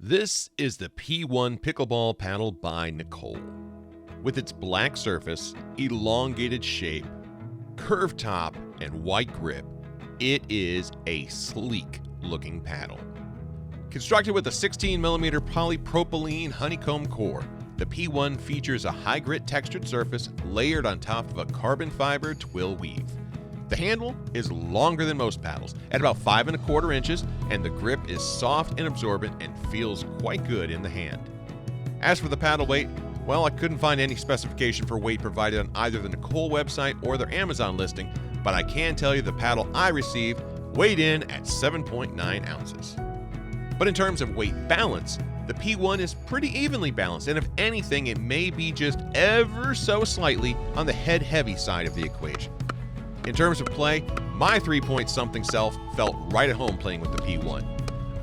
This is the P-One pickleball paddle by Nicol. With its black surface, elongated shape, curved top, and white grip, it is a sleek looking paddle. Constructed with a 16mm polypropylene honeycomb core, the P-One features a high grit textured surface layered on top of a carbon fiber twill weave. The handle is longer than most paddles, at about 5¼ inches, and the grip is soft and absorbent and feels quite good in the hand. As for the paddle weight, well, I couldn't find any specification for weight provided on either the Nicol website or their Amazon listing, but I can tell you the paddle I received weighed in at 7.9 ounces. But in terms of weight balance, the P-One is pretty evenly balanced, and if anything, it may be just ever so slightly on the head-heavy side of the equation. In terms of play, my 3-point-something self felt right at home playing with the P-One.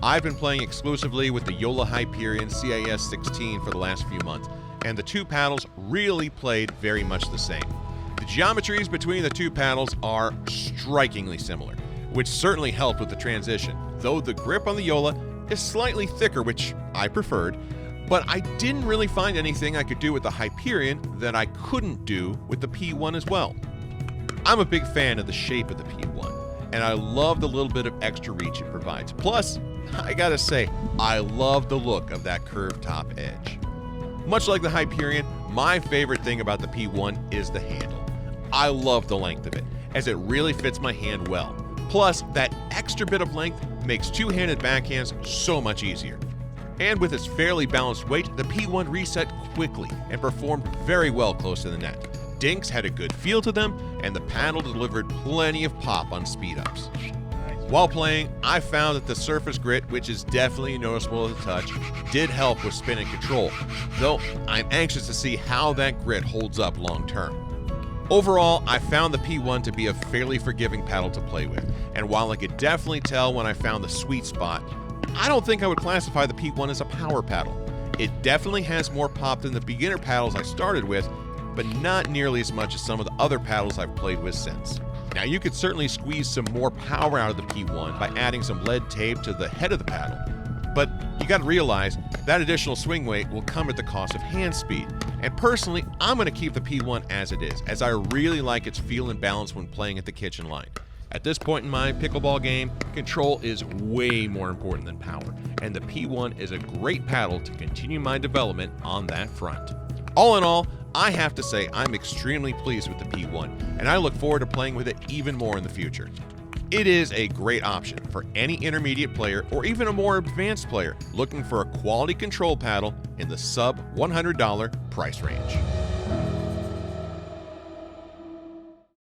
I've been playing exclusively with the Joola Hyperion CIS 16 for the last few months, and the two paddles really played very much the same. The geometries between the two paddles are strikingly similar, which certainly helped with the transition, though the grip on the Joola is slightly thicker, which I preferred, but I didn't really find anything I could do with the Hyperion that I couldn't do with the P-One as well. I'm a big fan of the shape of the P-One, and I love the little bit of extra reach it provides. Plus, I gotta say, I love the look of that curved top edge. Much like the Hyperion, my favorite thing about the P-One is the handle. I love the length of it, as it really fits my hand well. Plus, that extra bit of length makes two-handed backhands so much easier. And with its fairly balanced weight, the P-One reset quickly and performed very well close to the net. Dinks had a good feel to them, and the paddle delivered plenty of pop on speed-ups. While playing, I found that the surface grit, which is definitely noticeable at the touch, did help with spin and control, though I'm anxious to see how that grit holds up long-term. Overall, I found the P-One to be a fairly forgiving paddle to play with, and while I could definitely tell when I found the sweet spot, I don't think I would classify the P-One as a power paddle. It definitely has more pop than the beginner paddles I started with, but not nearly as much as some of the other paddles I've played with since. Now, you could certainly squeeze some more power out of the P-One by adding some lead tape to the head of the paddle, but you gotta realize that additional swing weight will come at the cost of hand speed. And personally, I'm gonna keep the P-One as it is, as I really like its feel and balance when playing at the kitchen line. At this point in my pickleball game, control is way more important than power, and the P-One is a great paddle to continue my development on that front. All in all, I have to say I'm extremely pleased with the P-One, and I look forward to playing with it even more in the future. It is a great option for any intermediate player or even a more advanced player looking for a quality control paddle in the sub $100 price range.